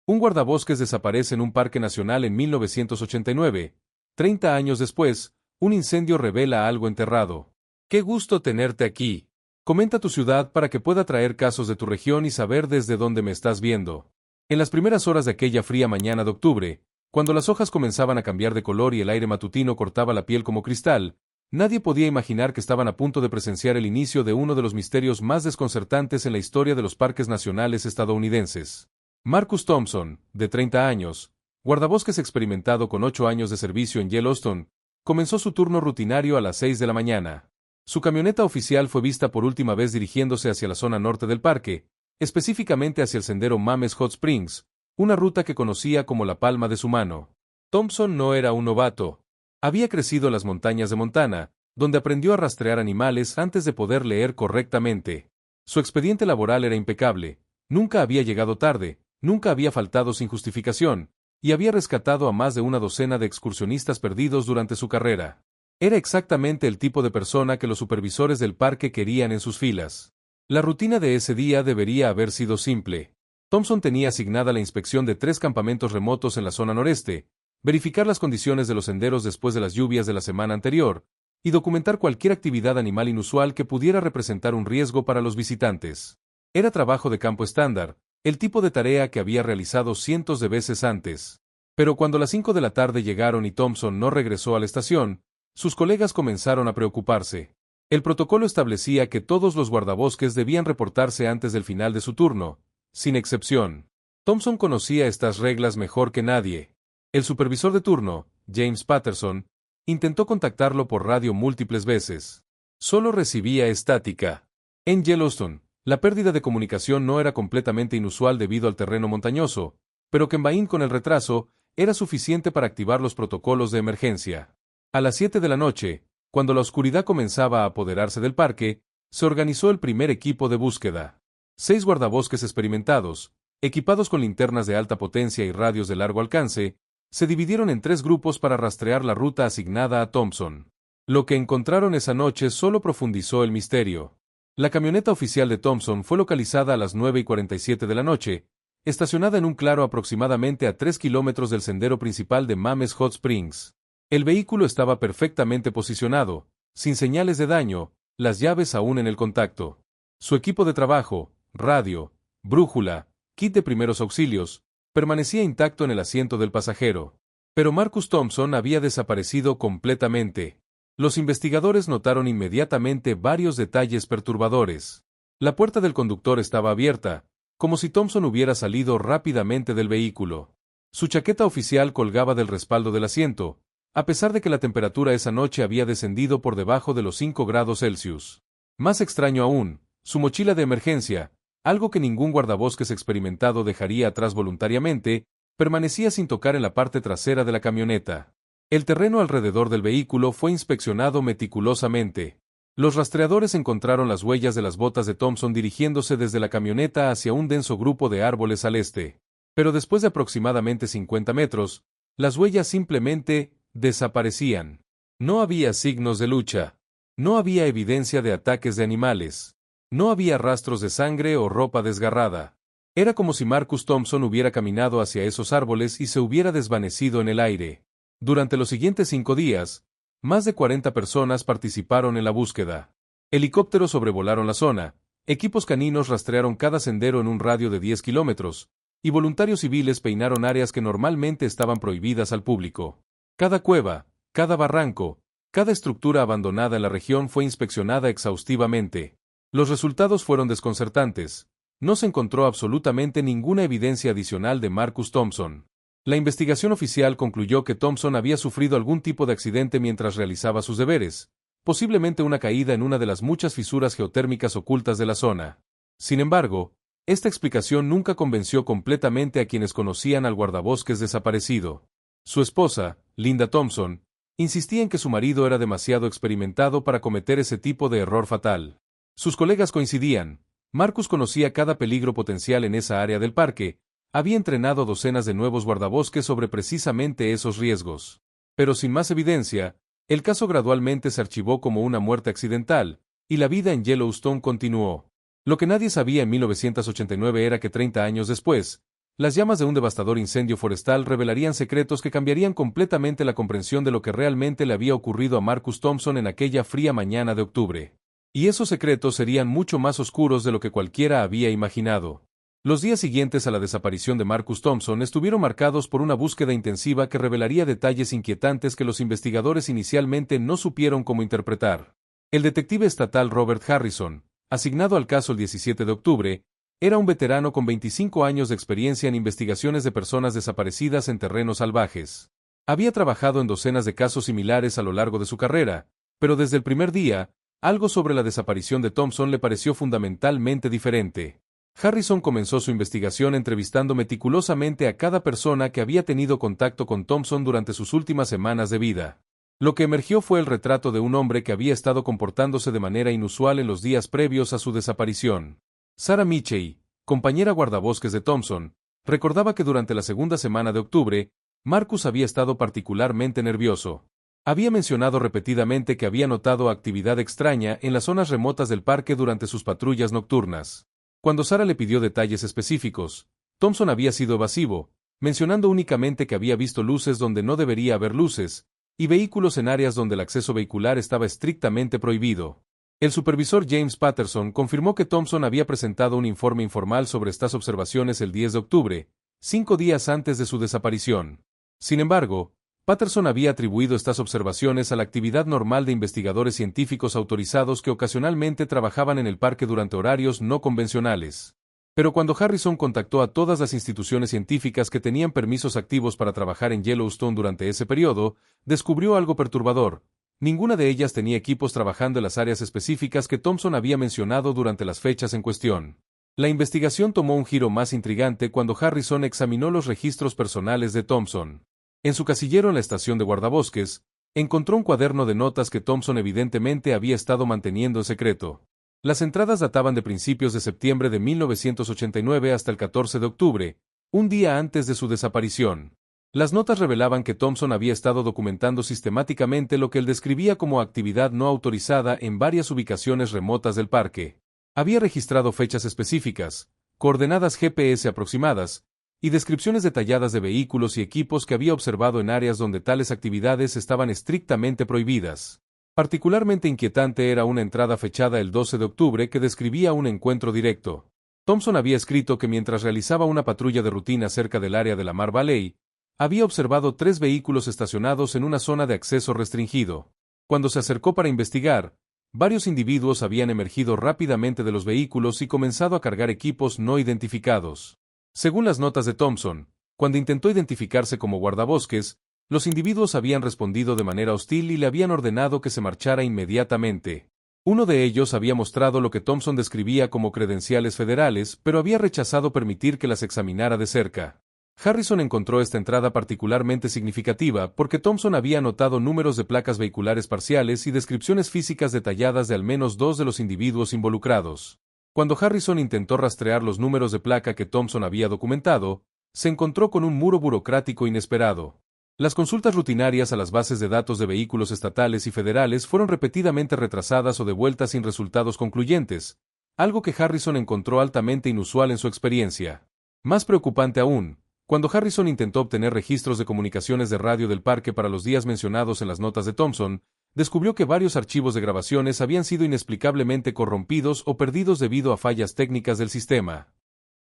Un guardabosques desaparece en un parque nacional en 1989. 30 años después, un incendio revela algo enterrado. ¡Qué gusto tenerte aquí! Comenta tu ciudad para que pueda traer casos de tu región y saber desde dónde me estás viendo. En las primeras horas de aquella fría mañana de octubre, cuando las hojas comenzaban a cambiar de color y el aire matutino cortaba la piel como cristal, nadie podía imaginar que estaban a punto de presenciar el inicio de uno de los misterios más desconcertantes en la historia de los parques nacionales estadounidenses. Marcus Thompson, de 30 años, guardabosques experimentado con 8 años de servicio en Yellowstone, comenzó su turno rutinario a las 6 de la mañana. Su camioneta oficial fue vista por última vez dirigiéndose hacia la zona norte del parque, específicamente hacia el sendero Mames Hot Springs, una ruta que conocía como la palma de su mano. Thompson no era un novato. Había crecido en las montañas de Montana, donde aprendió a rastrear animales antes de poder leer correctamente. Su expediente laboral era impecable, nunca había llegado tarde, nunca había faltado sin justificación, y había rescatado a más de una docena de excursionistas perdidos durante su carrera. Era exactamente el tipo de persona que los supervisores del parque querían en sus filas. La rutina de ese día debería haber sido simple. Thompson tenía asignada la inspección de 3 campamentos remotos en la zona noreste, verificar las condiciones de los senderos después de las lluvias de la semana anterior, y documentar cualquier actividad animal inusual que pudiera representar un riesgo para los visitantes. Era trabajo de campo estándar, el tipo de tarea que había realizado cientos de veces antes. Pero cuando las 5 de la tarde llegaron y Thompson no regresó a la estación, sus colegas comenzaron a preocuparse. El protocolo establecía que todos los guardabosques debían reportarse antes del final de su turno, sin excepción. Thompson conocía estas reglas mejor que nadie. El supervisor de turno, James Patterson, intentó contactarlo por radio múltiples veces. Solo recibía estática. En Yellowstone, la pérdida de comunicación no era completamente inusual debido al terreno montañoso, pero Kembain con el retraso era suficiente para activar los protocolos de emergencia. A las 7 de la noche, cuando la oscuridad comenzaba a apoderarse del parque, se organizó el primer equipo de búsqueda. 6 guardabosques experimentados, equipados con linternas de alta potencia y radios de largo alcance, se dividieron en 3 grupos para rastrear la ruta asignada a Thompson. Lo que encontraron esa noche solo profundizó el misterio. La camioneta oficial de Thompson fue localizada a las 9:47 de la noche, estacionada en un claro aproximadamente a 3 kilómetros del sendero principal de Mames Hot Springs. El vehículo estaba perfectamente posicionado, sin señales de daño, las llaves aún en el contacto. Su equipo de trabajo, radio, brújula, kit de primeros auxilios, permanecía intacto en el asiento del pasajero. Pero Marcus Thompson había desaparecido completamente. Los investigadores notaron inmediatamente varios detalles perturbadores. La puerta del conductor estaba abierta, como si Thompson hubiera salido rápidamente del vehículo. Su chaqueta oficial colgaba del respaldo del asiento, a pesar de que la temperatura esa noche había descendido por debajo de los 5 grados Celsius. Más extraño aún, su mochila de emergencia, algo que ningún guardabosques experimentado dejaría atrás voluntariamente, permanecía sin tocar en la parte trasera de la camioneta. El terreno alrededor del vehículo fue inspeccionado meticulosamente. Los rastreadores encontraron las huellas de las botas de Thompson dirigiéndose desde la camioneta hacia un denso grupo de árboles al este. Pero después de aproximadamente 50 metros, las huellas simplemente desaparecían. No había signos de lucha. No había evidencia de ataques de animales. No había rastros de sangre o ropa desgarrada. Era como si Marcus Thompson hubiera caminado hacia esos árboles y se hubiera desvanecido en el aire. Durante los siguientes 5 días, más de 40 personas participaron en la búsqueda. Helicópteros sobrevolaron la zona, equipos caninos rastrearon cada sendero en un radio de 10 kilómetros, y voluntarios civiles peinaron áreas que normalmente estaban prohibidas al público. Cada cueva, cada barranco, cada estructura abandonada en la región fue inspeccionada exhaustivamente. Los resultados fueron desconcertantes. No se encontró absolutamente ninguna evidencia adicional de Marcus Thompson. La investigación oficial concluyó que Thompson había sufrido algún tipo de accidente mientras realizaba sus deberes, posiblemente una caída en una de las muchas fisuras geotérmicas ocultas de la zona. Sin embargo, esta explicación nunca convenció completamente a quienes conocían al guardabosques desaparecido. Su esposa, Linda Thompson, insistía en que su marido era demasiado experimentado para cometer ese tipo de error fatal. Sus colegas coincidían. Marcus conocía cada peligro potencial en esa área del parque, había entrenado a docenas de nuevos guardabosques sobre precisamente esos riesgos. Pero sin más evidencia, el caso gradualmente se archivó como una muerte accidental, y la vida en Yellowstone continuó. Lo que nadie sabía en 1989 era que 30 años después, Las llamas de un devastador incendio forestal revelarían secretos que cambiarían completamente la comprensión de lo que realmente le había ocurrido a Marcus Thompson en aquella fría mañana de octubre. Y esos secretos serían mucho más oscuros de lo que cualquiera había imaginado. Los días siguientes a la desaparición de Marcus Thompson estuvieron marcados por una búsqueda intensiva que revelaría detalles inquietantes que los investigadores inicialmente no supieron cómo interpretar. El detective estatal Robert Harrison, asignado al caso el 17 de octubre, era un veterano con 25 años de experiencia en investigaciones de personas desaparecidas en terrenos salvajes. Había trabajado en docenas de casos similares a lo largo de su carrera, pero desde el primer día, algo sobre la desaparición de Thompson le pareció fundamentalmente diferente. Harrison comenzó su investigación entrevistando meticulosamente a cada persona que había tenido contacto con Thompson durante sus últimas semanas de vida. Lo que emergió fue el retrato de un hombre que había estado comportándose de manera inusual en los días previos a su desaparición. Sarah Mitchell, compañera guardabosques de Thompson, recordaba que durante la segunda semana de octubre, Marcus había estado particularmente nervioso. Había mencionado repetidamente que había notado actividad extraña en las zonas remotas del parque durante sus patrullas nocturnas. Cuando Sarah le pidió detalles específicos, Thompson había sido evasivo, mencionando únicamente que había visto luces donde no debería haber luces, y vehículos en áreas donde el acceso vehicular estaba estrictamente prohibido. El supervisor James Patterson confirmó que Thompson había presentado un informe informal sobre estas observaciones el 10 de octubre, 5 días antes de su desaparición. Sin embargo, Patterson había atribuido estas observaciones a la actividad normal de investigadores científicos autorizados que ocasionalmente trabajaban en el parque durante horarios no convencionales. Pero cuando Harrison contactó a todas las instituciones científicas que tenían permisos activos para trabajar en Yellowstone durante ese periodo, descubrió algo perturbador. Ninguna de ellas tenía equipos trabajando en las áreas específicas que Thompson había mencionado durante las fechas en cuestión. La investigación tomó un giro más intrigante cuando Harrison examinó los registros personales de Thompson. En su casillero en la estación de guardabosques, encontró un cuaderno de notas que Thompson evidentemente había estado manteniendo en secreto. Las entradas databan de principios de septiembre de 1989 hasta el 14 de octubre, un día antes de su desaparición. Las notas revelaban que Thompson había estado documentando sistemáticamente lo que él describía como actividad no autorizada en varias ubicaciones remotas del parque. Había registrado fechas específicas, coordenadas GPS aproximadas, y descripciones detalladas de vehículos y equipos que había observado en áreas donde tales actividades estaban estrictamente prohibidas. Particularmente inquietante era una entrada fechada el 12 de octubre que describía un encuentro directo. Thompson había escrito que mientras realizaba una patrulla de rutina cerca del área de la Mar Valley, había observado 3 vehículos estacionados en una zona de acceso restringido. Cuando se acercó para investigar, varios individuos habían emergido rápidamente de los vehículos y comenzado a cargar equipos no identificados. Según las notas de Thompson, cuando intentó identificarse como guardabosques, los individuos habían respondido de manera hostil y le habían ordenado que se marchara inmediatamente. Uno de ellos había mostrado lo que Thompson describía como credenciales federales, pero había rechazado permitir que las examinara de cerca. Harrison encontró esta entrada particularmente significativa porque Thompson había anotado números de placas vehiculares parciales y descripciones físicas detalladas de al menos 2 de los individuos involucrados. Cuando Harrison intentó rastrear los números de placa que Thompson había documentado, se encontró con un muro burocrático inesperado. Las consultas rutinarias a las bases de datos de vehículos estatales y federales fueron repetidamente retrasadas o devueltas sin resultados concluyentes, algo que Harrison encontró altamente inusual en su experiencia. Más preocupante aún, cuando Harrison intentó obtener registros de comunicaciones de radio del parque para los días mencionados en las notas de Thompson, descubrió que varios archivos de grabaciones habían sido inexplicablemente corrompidos o perdidos debido a fallas técnicas del sistema.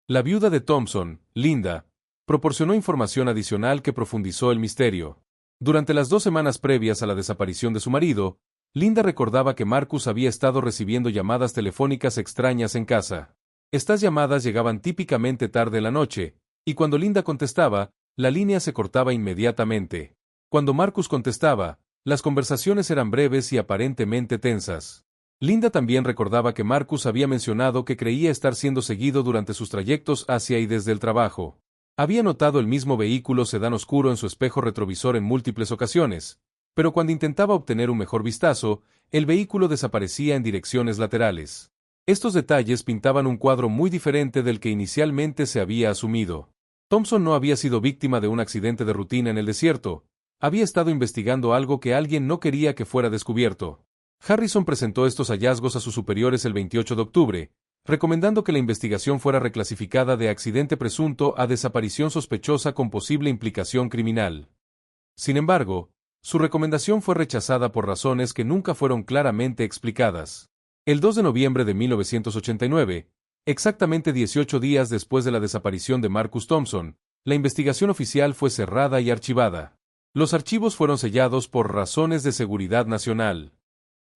La viuda de Thompson, Linda, proporcionó información adicional que profundizó el misterio. Durante las 2 semanas previas a la desaparición de su marido, Linda recordaba que Marcus había estado recibiendo llamadas telefónicas extrañas en casa. Estas llamadas llegaban típicamente tarde en la noche, y cuando Linda contestaba, la línea se cortaba inmediatamente. Cuando Marcus contestaba, las conversaciones eran breves y aparentemente tensas. Linda también recordaba que Marcus había mencionado que creía estar siendo seguido durante sus trayectos hacia y desde el trabajo. Había notado el mismo vehículo sedán oscuro en su espejo retrovisor en múltiples ocasiones, pero cuando intentaba obtener un mejor vistazo, el vehículo desaparecía en direcciones laterales. Estos detalles pintaban un cuadro muy diferente del que inicialmente se había asumido. Thompson no había sido víctima de un accidente de rutina en el desierto, había estado investigando algo que alguien no quería que fuera descubierto. Harrison presentó estos hallazgos a sus superiores el 28 de octubre, recomendando que la investigación fuera reclasificada de accidente presunto a desaparición sospechosa con posible implicación criminal. Sin embargo, su recomendación fue rechazada por razones que nunca fueron claramente explicadas. El 2 de noviembre de 1989, exactamente 18 días después de la desaparición de Marcus Thompson, la investigación oficial fue cerrada y archivada. Los archivos fueron sellados por razones de seguridad nacional.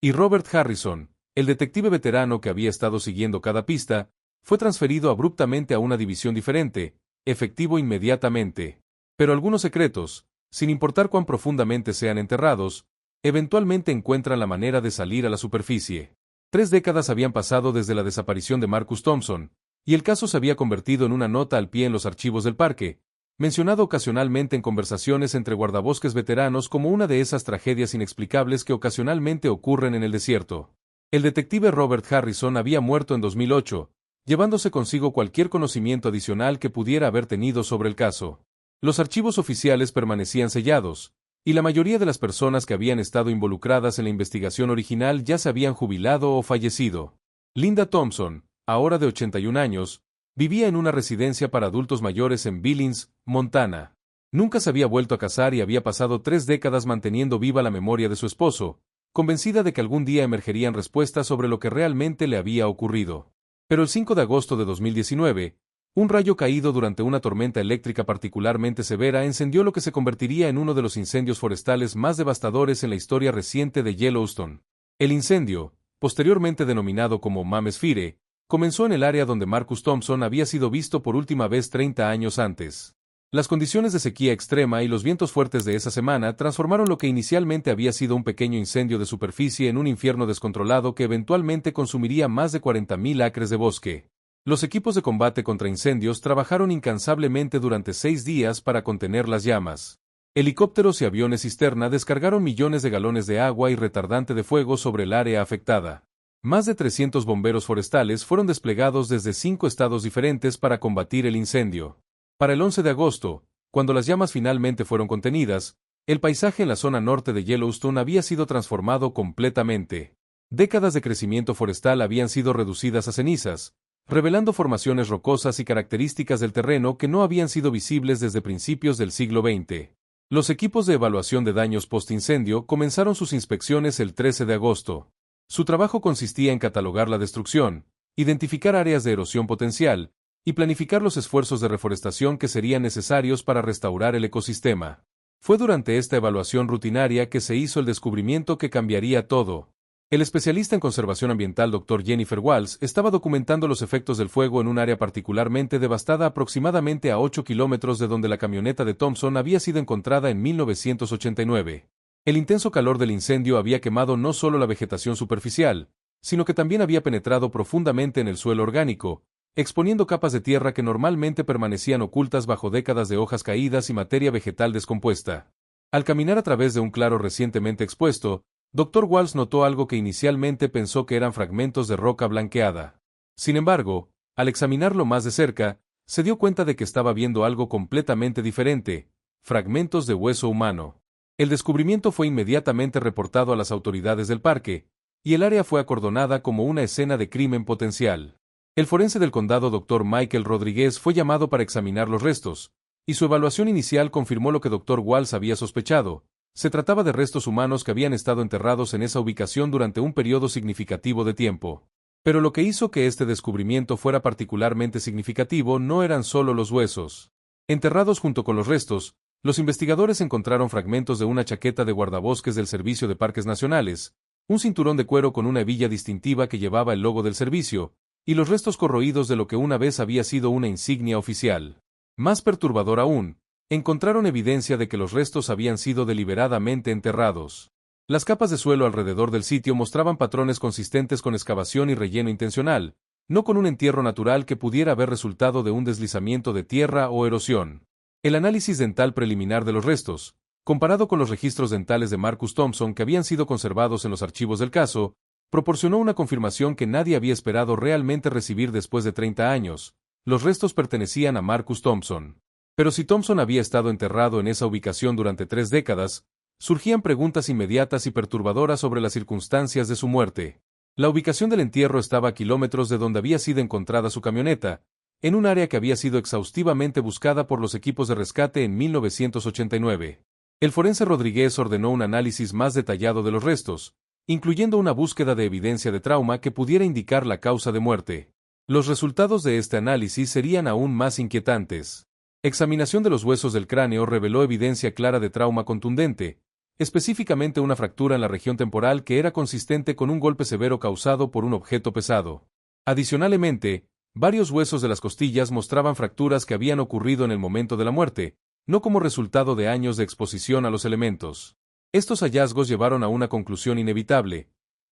Y Robert Harrison, el detective veterano que había estado siguiendo cada pista, fue transferido abruptamente a una división diferente, efectivo inmediatamente. Pero algunos secretos, sin importar cuán profundamente sean enterrados, eventualmente encuentran la manera de salir a la superficie. 3 décadas habían pasado desde la desaparición de Marcus Thompson, y el caso se había convertido en una nota al pie en los archivos del parque, mencionado ocasionalmente en conversaciones entre guardabosques veteranos como una de esas tragedias inexplicables que ocasionalmente ocurren en el desierto. El detective Robert Harrison había muerto en 2008, llevándose consigo cualquier conocimiento adicional que pudiera haber tenido sobre el caso. Los archivos oficiales permanecían sellados, y la mayoría de las personas que habían estado involucradas en la investigación original ya se habían jubilado o fallecido. Linda Thompson, ahora de 81 años, vivía en una residencia para adultos mayores en Billings, Montana. Nunca se había vuelto a casar y había pasado 3 décadas manteniendo viva la memoria de su esposo, convencida de que algún día emergerían respuestas sobre lo que realmente le había ocurrido. Pero el 5 de agosto de 2019, un rayo caído durante una tormenta eléctrica particularmente severa encendió lo que se convertiría en uno de los incendios forestales más devastadores en la historia reciente de Yellowstone. El incendio, posteriormente denominado como Mames Fire, comenzó en el área donde Marcus Thompson había sido visto por última vez 30 años antes. Las condiciones de sequía extrema y los vientos fuertes de esa semana transformaron lo que inicialmente había sido un pequeño incendio de superficie en un infierno descontrolado que eventualmente consumiría más de 40.000 acres de bosque. Los equipos de combate contra incendios trabajaron incansablemente durante 6 días para contener las llamas. Helicópteros y aviones cisterna descargaron millones de galones de agua y retardante de fuego sobre el área afectada. Más de 300 bomberos forestales fueron desplegados desde 5 estados diferentes para combatir el incendio. Para el 11 de agosto, cuando las llamas finalmente fueron contenidas, el paisaje en la zona norte de Yellowstone había sido transformado completamente. Décadas de crecimiento forestal habían sido reducidas a cenizas, revelando formaciones rocosas y características del terreno que no habían sido visibles desde principios del siglo XX. Los equipos de evaluación de daños post-incendio comenzaron sus inspecciones el 13 de agosto. Su trabajo consistía en catalogar la destrucción, identificar áreas de erosión potencial, y planificar los esfuerzos de reforestación que serían necesarios para restaurar el ecosistema. Fue durante esta evaluación rutinaria que se hizo el descubrimiento que cambiaría todo. El especialista en conservación ambiental Dr. Jennifer Walls estaba documentando los efectos del fuego en un área particularmente devastada aproximadamente a 8 kilómetros de donde la camioneta de Thompson había sido encontrada en 1989. El intenso calor del incendio había quemado no solo la vegetación superficial, sino que también había penetrado profundamente en el suelo orgánico, exponiendo capas de tierra que normalmente permanecían ocultas bajo décadas de hojas caídas y materia vegetal descompuesta. Al caminar a través de un claro recientemente expuesto, Dr. Walls notó algo que inicialmente pensó que eran fragmentos de roca blanqueada. Sin embargo, al examinarlo más de cerca, se dio cuenta de que estaba viendo algo completamente diferente: fragmentos de hueso humano. El descubrimiento fue inmediatamente reportado a las autoridades del parque, y el área fue acordonada como una escena de crimen potencial. El forense del condado Dr. Michael Rodríguez fue llamado para examinar los restos, y su evaluación inicial confirmó lo que Dr. Walls había sospechado. Se trataba de restos humanos que habían estado enterrados en esa ubicación durante un periodo significativo de tiempo. Pero lo que hizo que este descubrimiento fuera particularmente significativo no eran solo los huesos. Enterrados junto con los restos, los investigadores encontraron fragmentos de una chaqueta de guardabosques del Servicio de Parques Nacionales, un cinturón de cuero con una hebilla distintiva que llevaba el logo del servicio, y los restos corroídos de lo que una vez había sido una insignia oficial. Más perturbador aún, encontraron evidencia de que los restos habían sido deliberadamente enterrados. Las capas de suelo alrededor del sitio mostraban patrones consistentes con excavación y relleno intencional, no con un entierro natural que pudiera haber resultado de un deslizamiento de tierra o erosión. El análisis dental preliminar de los restos, comparado con los registros dentales de Marcus Thompson que habían sido conservados en los archivos del caso, proporcionó una confirmación que nadie había esperado realmente recibir después de 30 años. Los restos pertenecían a Marcus Thompson. Pero si Thompson había estado enterrado en esa ubicación durante 3 décadas, surgían preguntas inmediatas y perturbadoras sobre las circunstancias de su muerte. La ubicación del entierro estaba a kilómetros de donde había sido encontrada su camioneta, en un área que había sido exhaustivamente buscada por los equipos de rescate en 1989. El forense Rodríguez ordenó un análisis más detallado de los restos, incluyendo una búsqueda de evidencia de trauma que pudiera indicar la causa de muerte. Los resultados de este análisis serían aún más inquietantes. Examinación de los huesos del cráneo reveló evidencia clara de trauma contundente, específicamente una fractura en la región temporal que era consistente con un golpe severo causado por un objeto pesado. Adicionalmente, varios huesos de las costillas mostraban fracturas que habían ocurrido en el momento de la muerte, no como resultado de años de exposición a los elementos. Estos hallazgos llevaron a una conclusión inevitable.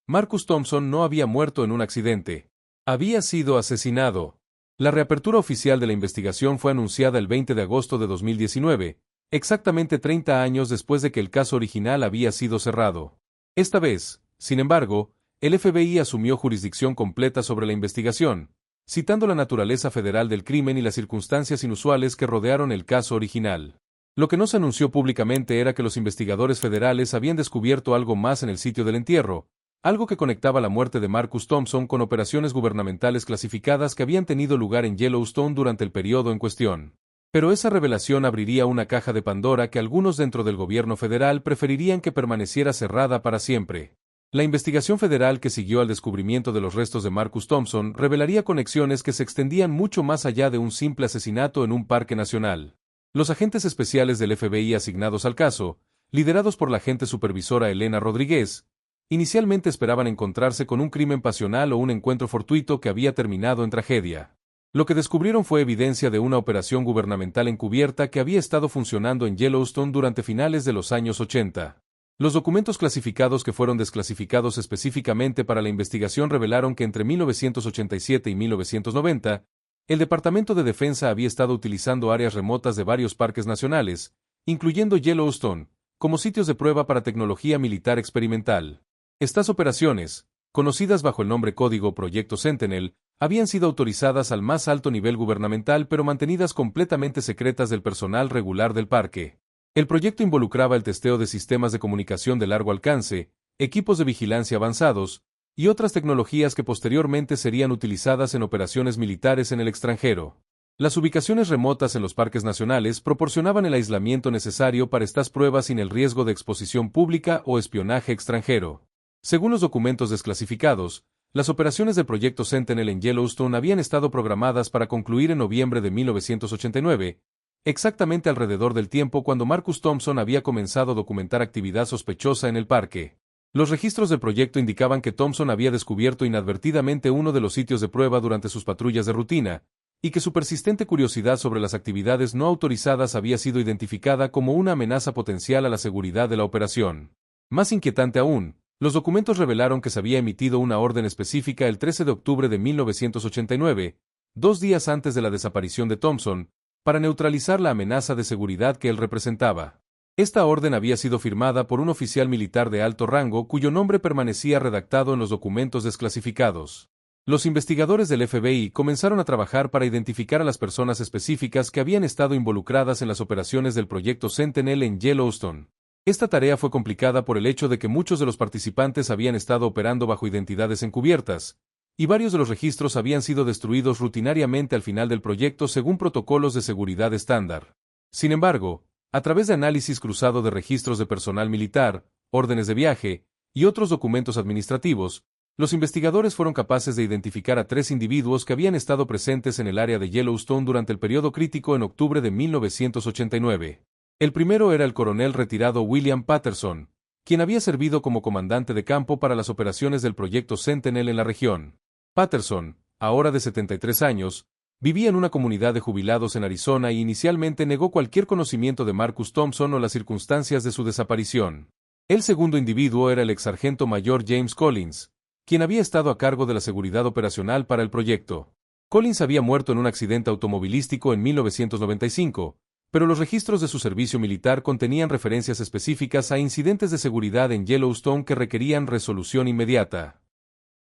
Marcus Thompson no había muerto en un accidente. Había sido asesinado. La reapertura oficial de la investigación fue anunciada el 20 de agosto de 2019, exactamente 30 años después de que el caso original había sido cerrado. Esta vez, sin embargo, el FBI asumió jurisdicción completa sobre la investigación, citando la naturaleza federal del crimen y las circunstancias inusuales que rodearon el caso original. Lo que no se anunció públicamente era que los investigadores federales habían descubierto algo más en el sitio del entierro, algo que conectaba la muerte de Marcus Thompson con operaciones gubernamentales clasificadas que habían tenido lugar en Yellowstone durante el periodo en cuestión. Pero esa revelación abriría una caja de Pandora que algunos dentro del gobierno federal preferirían que permaneciera cerrada para siempre. La investigación federal que siguió al descubrimiento de los restos de Marcus Thompson revelaría conexiones que se extendían mucho más allá de un simple asesinato en un parque nacional. Los agentes especiales del FBI asignados al caso, liderados por la agente supervisora Elena Rodríguez, inicialmente esperaban encontrarse con un crimen pasional o un encuentro fortuito que había terminado en tragedia. Lo que descubrieron fue evidencia de una operación gubernamental encubierta que había estado funcionando en Yellowstone durante finales de los años 80. Los documentos clasificados que fueron desclasificados específicamente para la investigación revelaron que entre 1987 y 1990, el Departamento de Defensa había estado utilizando áreas remotas de varios parques nacionales, incluyendo Yellowstone, como sitios de prueba para tecnología militar experimental. Estas operaciones, conocidas bajo el nombre código Proyecto Sentinel, habían sido autorizadas al más alto nivel gubernamental pero mantenidas completamente secretas del personal regular del parque. El proyecto involucraba el testeo de sistemas de comunicación de largo alcance, equipos de vigilancia avanzados, y otras tecnologías que posteriormente serían utilizadas en operaciones militares en el extranjero. Las ubicaciones remotas en los parques nacionales proporcionaban el aislamiento necesario para estas pruebas sin el riesgo de exposición pública o espionaje extranjero. Según los documentos desclasificados, las operaciones del Proyecto Sentinel en Yellowstone habían estado programadas para concluir en noviembre de 1989, exactamente alrededor del tiempo cuando Marcus Thompson había comenzado a documentar actividad sospechosa en el parque. Los registros del proyecto indicaban que Thompson había descubierto inadvertidamente uno de los sitios de prueba durante sus patrullas de rutina, y que su persistente curiosidad sobre las actividades no autorizadas había sido identificada como una amenaza potencial a la seguridad de la operación. Más inquietante aún, los documentos revelaron que se había emitido una orden específica el 13 de octubre de 1989, 2 días antes de la desaparición de Thompson, para neutralizar la amenaza de seguridad que él representaba. Esta orden había sido firmada por un oficial militar de alto rango cuyo nombre permanecía redactado en los documentos desclasificados. Los investigadores del FBI comenzaron a trabajar para identificar a las personas específicas que habían estado involucradas en las operaciones del Proyecto Sentinel en Yellowstone. Esta tarea fue complicada por el hecho de que muchos de los participantes habían estado operando bajo identidades encubiertas, y varios de los registros habían sido destruidos rutinariamente al final del proyecto según protocolos de seguridad estándar. Sin embargo, a través de análisis cruzado de registros de personal militar, órdenes de viaje y otros documentos administrativos, los investigadores fueron capaces de identificar a 3 individuos que habían estado presentes en el área de Yellowstone durante el periodo crítico en octubre de 1989. El primero era el coronel retirado William Patterson, quien había servido como comandante de campo para las operaciones del Proyecto Sentinel en la región. Patterson, ahora de 73 años, vivía en una comunidad de jubilados en Arizona y inicialmente negó cualquier conocimiento de Marcus Thompson o las circunstancias de su desaparición. El segundo individuo era el ex-sargento mayor James Collins, quien había estado a cargo de la seguridad operacional para el proyecto. Collins había muerto en un accidente automovilístico en 1995, pero los registros de su servicio militar contenían referencias específicas a incidentes de seguridad en Yellowstone que requerían resolución inmediata.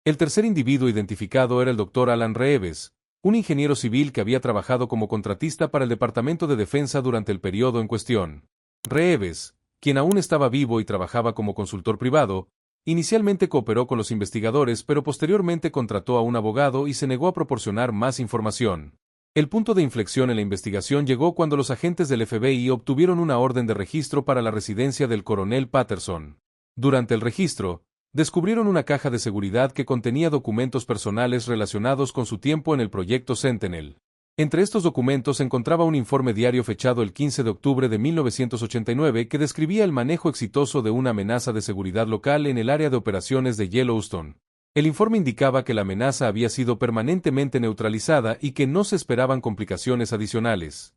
El tercer individuo identificado era el Dr. Alan Reeves, un ingeniero civil que había trabajado como contratista para el Departamento de Defensa durante el periodo en cuestión. Reeves, quien aún estaba vivo y trabajaba como consultor privado, inicialmente cooperó con los investigadores pero posteriormente contrató a un abogado y se negó a proporcionar más información. El punto de inflexión en la investigación llegó cuando los agentes del FBI obtuvieron una orden de registro para la residencia del coronel Patterson. Durante el registro, descubrieron una caja de seguridad que contenía documentos personales relacionados con su tiempo en el proyecto Sentinel. Entre estos documentos se encontraba un informe diario fechado el 15 de octubre de 1989 que describía el manejo exitoso de una amenaza de seguridad local en el área de operaciones de Yellowstone. El informe indicaba que la amenaza había sido permanentemente neutralizada y que no se esperaban complicaciones adicionales.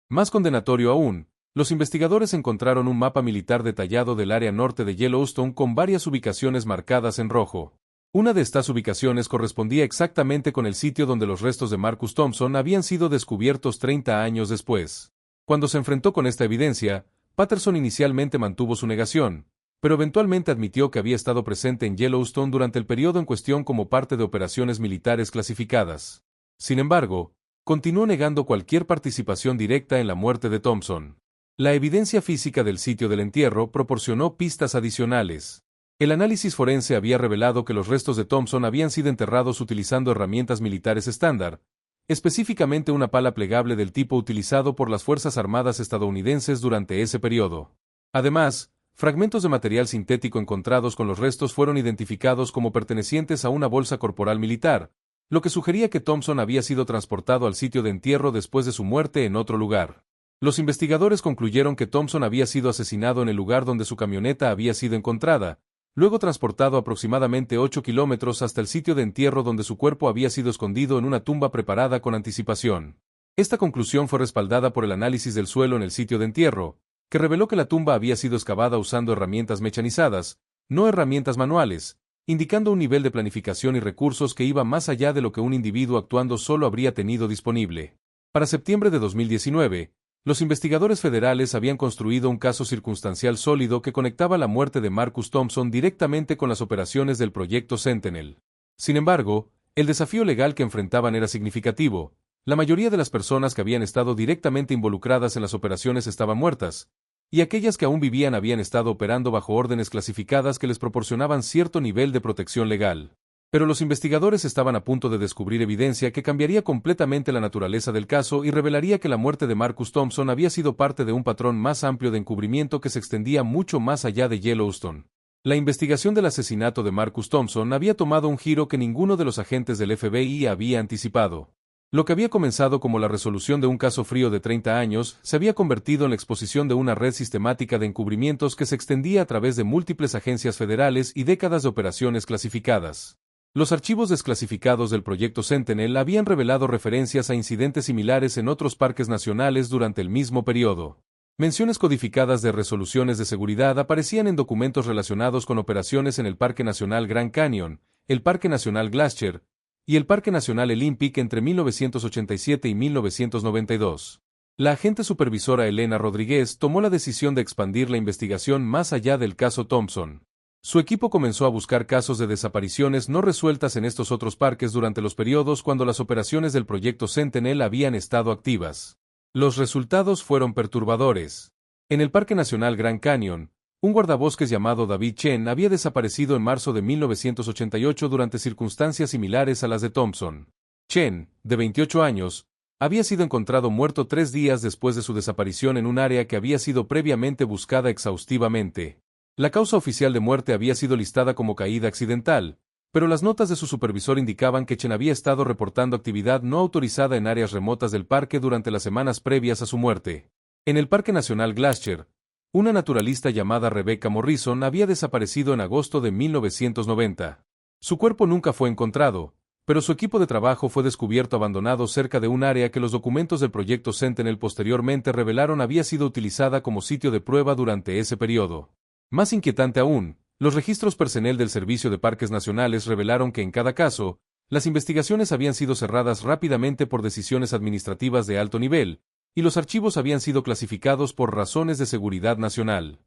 Más condenatorio aún, los investigadores encontraron un mapa militar detallado del área norte de Yellowstone con varias ubicaciones marcadas en rojo. Una de estas ubicaciones correspondía exactamente con el sitio donde los restos de Marcus Thompson habían sido descubiertos 30 años después. Cuando se enfrentó con esta evidencia, Patterson inicialmente mantuvo su negación, pero eventualmente admitió que había estado presente en Yellowstone durante el periodo en cuestión como parte de operaciones militares clasificadas. Sin embargo, continuó negando cualquier participación directa en la muerte de Thompson. La evidencia física del sitio del entierro proporcionó pistas adicionales. El análisis forense había revelado que los restos de Thompson habían sido enterrados utilizando herramientas militares estándar, específicamente una pala plegable del tipo utilizado por las Fuerzas Armadas estadounidenses durante ese periodo. Además, fragmentos de material sintético encontrados con los restos fueron identificados como pertenecientes a una bolsa corporal militar, lo que sugería que Thompson había sido transportado al sitio de entierro después de su muerte en otro lugar. Los investigadores concluyeron que Thompson había sido asesinado en el lugar donde su camioneta había sido encontrada, luego transportado aproximadamente 8 kilómetros hasta el sitio de entierro donde su cuerpo había sido escondido en una tumba preparada con anticipación. Esta conclusión fue respaldada por el análisis del suelo en el sitio de entierro, que reveló que la tumba había sido excavada usando herramientas mecanizadas, no herramientas manuales, indicando un nivel de planificación y recursos que iba más allá de lo que un individuo actuando solo habría tenido disponible. Para septiembre de 2019, los investigadores federales habían construido un caso circunstancial sólido que conectaba la muerte de Marcus Thompson directamente con las operaciones del proyecto Sentinel. Sin embargo, el desafío legal que enfrentaban era significativo. La mayoría de las personas que habían estado directamente involucradas en las operaciones estaban muertas, y aquellas que aún vivían habían estado operando bajo órdenes clasificadas que les proporcionaban cierto nivel de protección legal. Pero los investigadores estaban a punto de descubrir evidencia que cambiaría completamente la naturaleza del caso y revelaría que la muerte de Marcus Thompson había sido parte de un patrón más amplio de encubrimiento que se extendía mucho más allá de Yellowstone. La investigación del asesinato de Marcus Thompson había tomado un giro que ninguno de los agentes del FBI había anticipado. Lo que había comenzado como la resolución de un caso frío de 30 años se había convertido en la exposición de una red sistemática de encubrimientos que se extendía a través de múltiples agencias federales y décadas de operaciones clasificadas. Los archivos desclasificados del proyecto Sentinel habían revelado referencias a incidentes similares en otros parques nacionales durante el mismo periodo. Menciones codificadas de resoluciones de seguridad aparecían en documentos relacionados con operaciones en el Parque Nacional Grand Canyon, el Parque Nacional Glacier, y el Parque Nacional Olympic entre 1987 y 1992. La agente supervisora Elena Rodríguez tomó la decisión de expandir la investigación más allá del caso Thompson. Su equipo comenzó a buscar casos de desapariciones no resueltas en estos otros parques durante los periodos cuando las operaciones del proyecto Sentinel habían estado activas. Los resultados fueron perturbadores. En el Parque Nacional Grand Canyon, un guardabosques llamado David Chen había desaparecido en marzo de 1988 durante circunstancias similares a las de Thompson. Chen, de 28 años, había sido encontrado muerto 3 días después de su desaparición en un área que había sido previamente buscada exhaustivamente. La causa oficial de muerte había sido listada como caída accidental, pero las notas de su supervisor indicaban que Chen había estado reportando actividad no autorizada en áreas remotas del parque durante las semanas previas a su muerte. En el Parque Nacional Glacier, una naturalista llamada Rebecca Morrison había desaparecido en agosto de 1990. Su cuerpo nunca fue encontrado, pero su equipo de trabajo fue descubierto abandonado cerca de un área que los documentos del proyecto Sentinel posteriormente revelaron había sido utilizada como sitio de prueba durante ese periodo. Más inquietante aún, los registros personnel del Servicio de Parques Nacionales revelaron que en cada caso, las investigaciones habían sido cerradas rápidamente por decisiones administrativas de alto nivel, y los archivos habían sido clasificados por razones de seguridad nacional.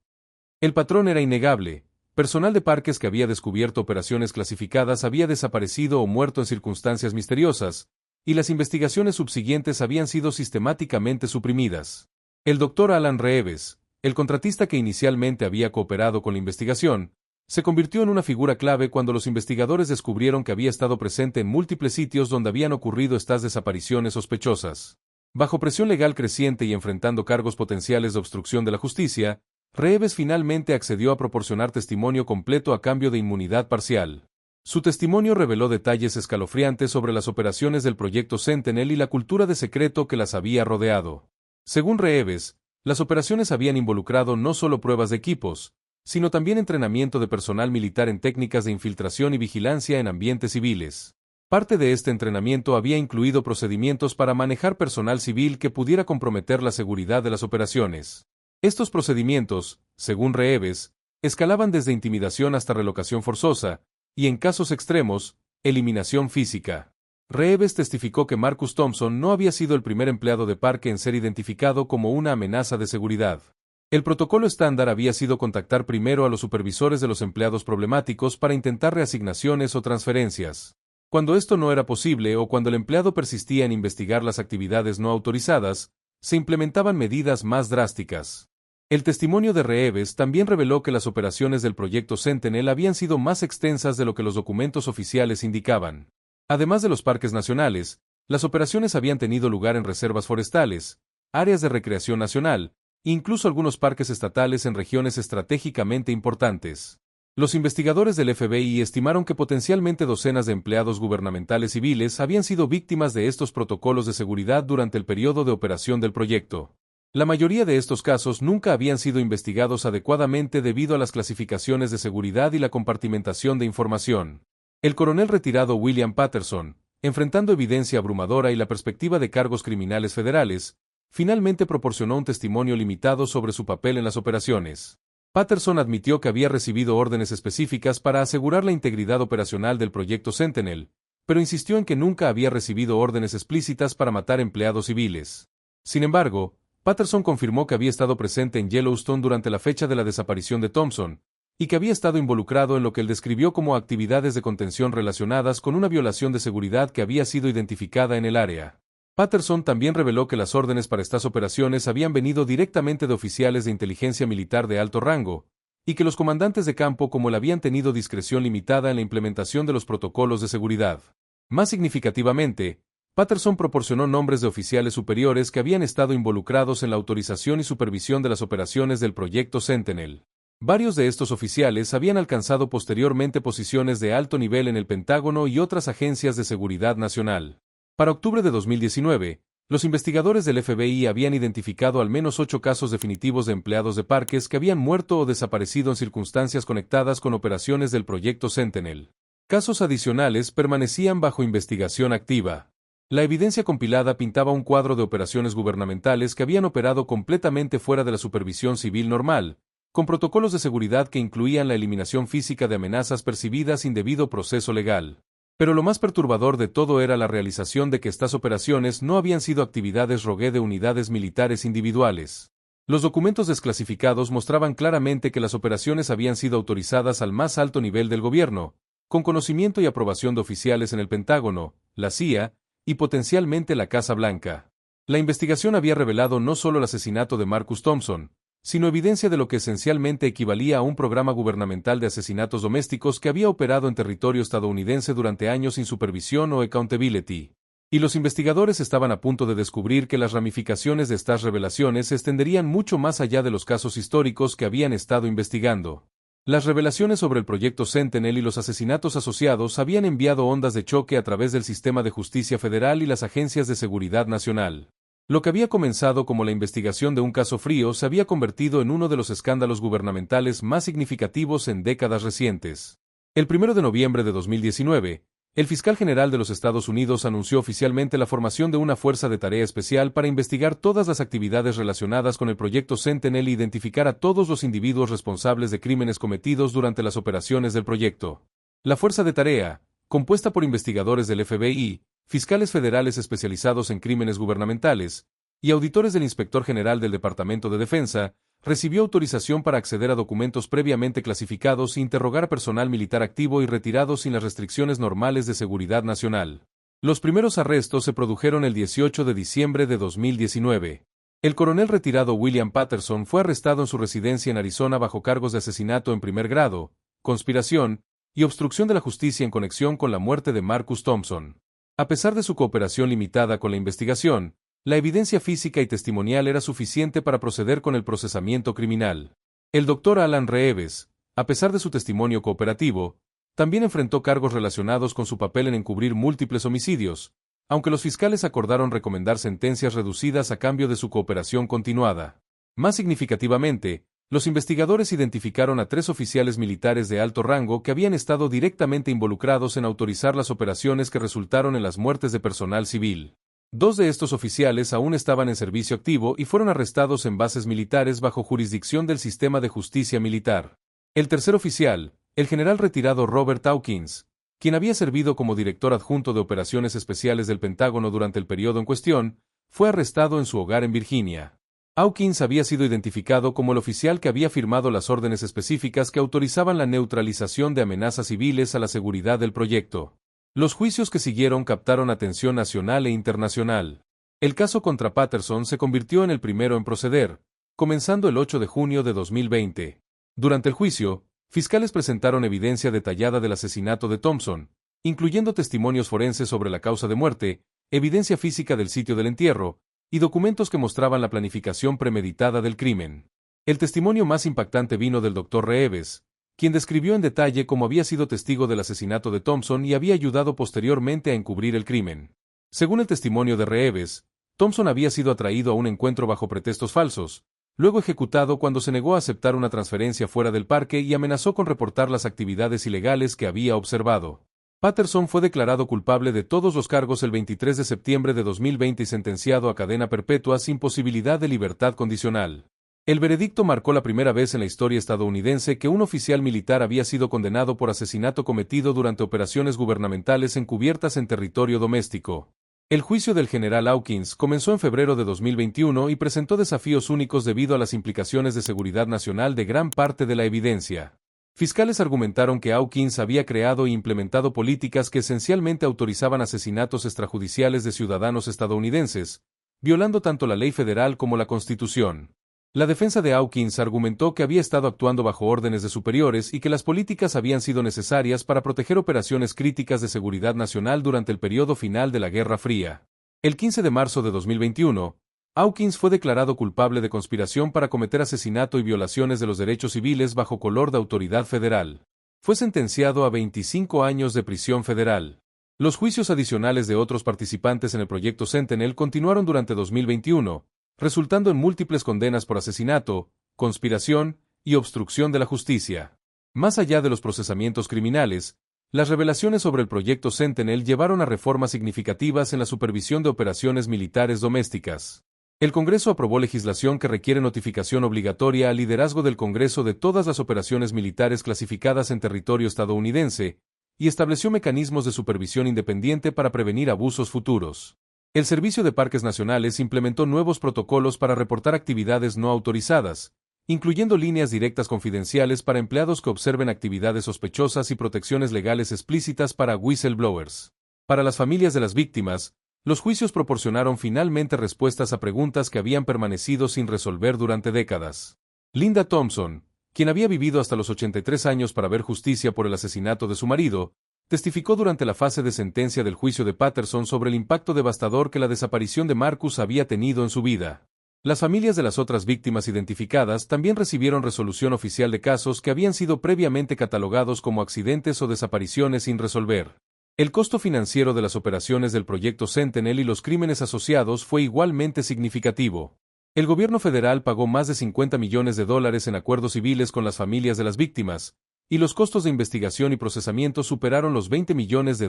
El patrón era innegable. Personal de parques que había descubierto operaciones clasificadas había desaparecido o muerto en circunstancias misteriosas, y las investigaciones subsiguientes habían sido sistemáticamente suprimidas. El Dr. Alan Reeves, el contratista que inicialmente había cooperado con la investigación, Se convirtió en una figura clave cuando los investigadores descubrieron que había estado presente en múltiples sitios donde habían ocurrido estas desapariciones sospechosas. Bajo presión legal creciente y enfrentando cargos potenciales de obstrucción de la justicia, Reeves finalmente accedió a proporcionar testimonio completo a cambio de inmunidad parcial. Su testimonio reveló detalles escalofriantes sobre las operaciones del proyecto Sentinel y la cultura de secreto que las había rodeado. Según Reeves, las operaciones habían involucrado no solo pruebas de equipos, sino también entrenamiento de personal militar en técnicas de infiltración y vigilancia en ambientes civiles. Parte de este entrenamiento había incluido procedimientos para manejar personal civil que pudiera comprometer la seguridad de las operaciones. Estos procedimientos, según Reeves, escalaban desde intimidación hasta relocación forzosa, y en casos extremos, eliminación física. Reeves testificó que Marcus Thompson no había sido el primer empleado de parque en ser identificado como una amenaza de seguridad. El protocolo estándar había sido contactar primero a los supervisores de los empleados problemáticos para intentar reasignaciones o transferencias. Cuando esto no era posible o cuando el empleado persistía en investigar las actividades no autorizadas, se implementaban medidas más drásticas. El testimonio de Reeves también reveló que las operaciones del proyecto Sentinel habían sido más extensas de lo que los documentos oficiales indicaban. Además de los parques nacionales, las operaciones habían tenido lugar en reservas forestales, áreas de recreación nacional, e incluso algunos parques estatales en regiones estratégicamente importantes. Los investigadores del FBI estimaron que potencialmente docenas de empleados gubernamentales civiles habían sido víctimas de estos protocolos de seguridad durante el periodo de operación del proyecto. La mayoría de estos casos nunca habían sido investigados adecuadamente debido a las clasificaciones de seguridad y la compartimentación de información. El coronel retirado William Patterson, enfrentando evidencia abrumadora y la perspectiva de cargos criminales federales, finalmente proporcionó un testimonio limitado sobre su papel en las operaciones. Patterson admitió que había recibido órdenes específicas para asegurar la integridad operacional del proyecto Sentinel, pero insistió en que nunca había recibido órdenes explícitas para matar empleados civiles. Sin embargo, Patterson confirmó que había estado presente en Yellowstone durante la fecha de la desaparición de Thompson, y que había estado involucrado en lo que él describió como actividades de contención relacionadas con una violación de seguridad que había sido identificada en el área. Patterson también reveló que las órdenes para estas operaciones habían venido directamente de oficiales de inteligencia militar de alto rango, y que los comandantes de campo como él habían tenido discreción limitada en la implementación de los protocolos de seguridad. Más significativamente, Patterson proporcionó nombres de oficiales superiores que habían estado involucrados en la autorización y supervisión de las operaciones del proyecto Sentinel. Varios de estos oficiales habían alcanzado posteriormente posiciones de alto nivel en el Pentágono y otras agencias de seguridad nacional. Para octubre de 2019, los investigadores del FBI habían identificado al menos 8 casos definitivos de empleados de parques que habían muerto o desaparecido en circunstancias conectadas con operaciones del proyecto Sentinel. Casos adicionales permanecían bajo investigación activa. La evidencia compilada pintaba un cuadro de operaciones gubernamentales que habían operado completamente fuera de la supervisión civil normal, con protocolos de seguridad que incluían la eliminación física de amenazas percibidas sin debido proceso legal. Pero lo más perturbador de todo era la realización de que estas operaciones no habían sido actividades rogue de unidades militares individuales. Los documentos desclasificados mostraban claramente que las operaciones habían sido autorizadas al más alto nivel del gobierno, con conocimiento y aprobación de oficiales en el Pentágono, la CIA, y potencialmente la Casa Blanca. La investigación había revelado no solo el asesinato de Marcus Thompson, sino evidencia de lo que esencialmente equivalía a un programa gubernamental de asesinatos domésticos que había operado en territorio estadounidense durante años sin supervisión o accountability. Y los investigadores estaban a punto de descubrir que las ramificaciones de estas revelaciones se extenderían mucho más allá de los casos históricos que habían estado investigando. Las revelaciones sobre el proyecto Sentinel y los asesinatos asociados habían enviado ondas de choque a través del sistema de justicia federal y las agencias de seguridad nacional. Lo que había comenzado como la investigación de un caso frío se había convertido en uno de los escándalos gubernamentales más significativos en décadas recientes. El 1 de noviembre de 2019, el fiscal general de los Estados Unidos anunció oficialmente la formación de una fuerza de tarea especial para investigar todas las actividades relacionadas con el proyecto Sentinel e identificar a todos los individuos responsables de crímenes cometidos durante las operaciones del proyecto. La fuerza de tarea, compuesta por investigadores del FBI, fiscales federales especializados en crímenes gubernamentales, y auditores del Inspector General del Departamento de Defensa, recibió autorización para acceder a documentos previamente clasificados e interrogar a personal militar activo y retirado sin las restricciones normales de seguridad nacional. Los primeros arrestos se produjeron el 18 de diciembre de 2019. El coronel retirado William Patterson fue arrestado en su residencia en Arizona bajo cargos de asesinato en primer grado, conspiración y obstrucción de la justicia en conexión con la muerte de Marcus Thompson. A pesar de su cooperación limitada con la investigación, la evidencia física y testimonial era suficiente para proceder con el procesamiento criminal. El Dr. Alan Reeves, a pesar de su testimonio cooperativo, también enfrentó cargos relacionados con su papel en encubrir múltiples homicidios, aunque los fiscales acordaron recomendar sentencias reducidas a cambio de su cooperación continuada. Más significativamente, los investigadores identificaron a 3 oficiales militares de alto rango que habían estado directamente involucrados en autorizar las operaciones que resultaron en las muertes de personal civil. 2 de estos oficiales aún estaban en servicio activo y fueron arrestados en bases militares bajo jurisdicción del sistema de justicia militar. El tercer oficial, el general retirado Robert Hawkins, quien había servido como director adjunto de operaciones especiales del Pentágono durante el periodo en cuestión, fue arrestado en su hogar en Virginia. Hawkins había sido identificado como el oficial que había firmado las órdenes específicas que autorizaban la neutralización de amenazas civiles a la seguridad del proyecto. Los juicios que siguieron captaron atención nacional e internacional. El caso contra Patterson se convirtió en el primero en proceder, comenzando el 8 de junio de 2020. Durante el juicio, fiscales presentaron evidencia detallada del asesinato de Thompson, incluyendo testimonios forenses sobre la causa de muerte, evidencia física del sitio del entierro, y documentos que mostraban la planificación premeditada del crimen. El testimonio más impactante vino del Dr. Reeves, quien describió en detalle cómo había sido testigo del asesinato de Thompson y había ayudado posteriormente a encubrir el crimen. Según el testimonio de Reeves, Thompson había sido atraído a un encuentro bajo pretextos falsos, luego ejecutado cuando se negó a aceptar una transferencia fuera del parque y amenazó con reportar las actividades ilegales que había observado. Patterson fue declarado culpable de todos los cargos el 23 de septiembre de 2020 y sentenciado a cadena perpetua sin posibilidad de libertad condicional. El veredicto marcó la primera vez en la historia estadounidense que un oficial militar había sido condenado por asesinato cometido durante operaciones gubernamentales encubiertas en territorio doméstico. El juicio del general Hawkins comenzó en febrero de 2021 y presentó desafíos únicos debido a las implicaciones de seguridad nacional de gran parte de la evidencia. Fiscales argumentaron que Hawkins había creado e implementado políticas que esencialmente autorizaban asesinatos extrajudiciales de ciudadanos estadounidenses, violando tanto la ley federal como la Constitución. La defensa de Hawkins argumentó que había estado actuando bajo órdenes de superiores y que las políticas habían sido necesarias para proteger operaciones críticas de seguridad nacional durante el periodo final de la Guerra Fría. El 15 de marzo de 2021, Hawkins fue declarado culpable de conspiración para cometer asesinato y violaciones de los derechos civiles bajo color de autoridad federal. Fue sentenciado a 25 años de prisión federal. Los juicios adicionales de otros participantes en el proyecto Sentinel continuaron durante 2021, resultando en múltiples condenas por asesinato, conspiración y obstrucción de la justicia. Más allá de los procesamientos criminales, las revelaciones sobre el proyecto Sentinel llevaron a reformas significativas en la supervisión de operaciones militares domésticas. El Congreso aprobó legislación que requiere notificación obligatoria al liderazgo del Congreso de todas las operaciones militares clasificadas en territorio estadounidense, y estableció mecanismos de supervisión independiente para prevenir abusos futuros. El Servicio de Parques Nacionales implementó nuevos protocolos para reportar actividades no autorizadas, incluyendo líneas directas confidenciales para empleados que observen actividades sospechosas y protecciones legales explícitas para whistleblowers. Para las familias de las víctimas, los juicios proporcionaron finalmente respuestas a preguntas que habían permanecido sin resolver durante décadas. Linda Thompson, quien había vivido hasta los 83 años para ver justicia por el asesinato de su marido, testificó durante la fase de sentencia del juicio de Patterson sobre el impacto devastador que la desaparición de Marcus había tenido en su vida. Las familias de las otras víctimas identificadas también recibieron resolución oficial de casos que habían sido previamente catalogados como accidentes o desapariciones sin resolver. El costo financiero de las operaciones del proyecto Sentinel y los crímenes asociados fue igualmente significativo. El gobierno federal pagó más de $50 millones en acuerdos civiles con las familias de las víctimas, y los costos de investigación y procesamiento superaron los $20 millones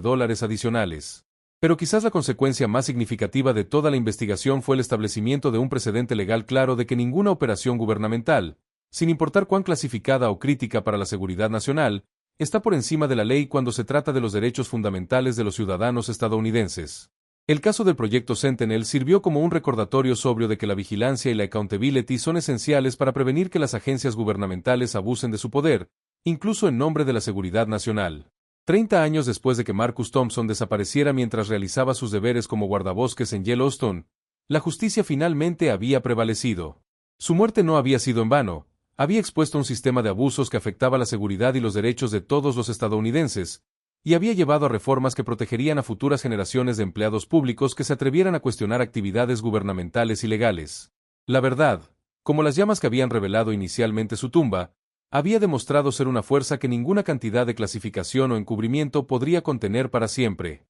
adicionales. Pero quizás la consecuencia más significativa de toda la investigación fue el establecimiento de un precedente legal claro de que ninguna operación gubernamental, sin importar cuán clasificada o crítica para la seguridad nacional, está por encima de la ley cuando se trata de los derechos fundamentales de los ciudadanos estadounidenses. El caso del proyecto Sentinel sirvió como un recordatorio sobrio de que la vigilancia y la accountability son esenciales para prevenir que las agencias gubernamentales abusen de su poder, incluso en nombre de la seguridad nacional. 30 años después de que Marcus Thompson desapareciera mientras realizaba sus deberes como guardabosques en Yellowstone, la justicia finalmente había prevalecido. Su muerte no había sido en vano, había expuesto un sistema de abusos que afectaba la seguridad y los derechos de todos los estadounidenses, y había llevado a reformas que protegerían a futuras generaciones de empleados públicos que se atrevieran a cuestionar actividades gubernamentales ilegales. La verdad, como las llamas que habían revelado inicialmente su tumba, había demostrado ser una fuerza que ninguna cantidad de clasificación o encubrimiento podría contener para siempre.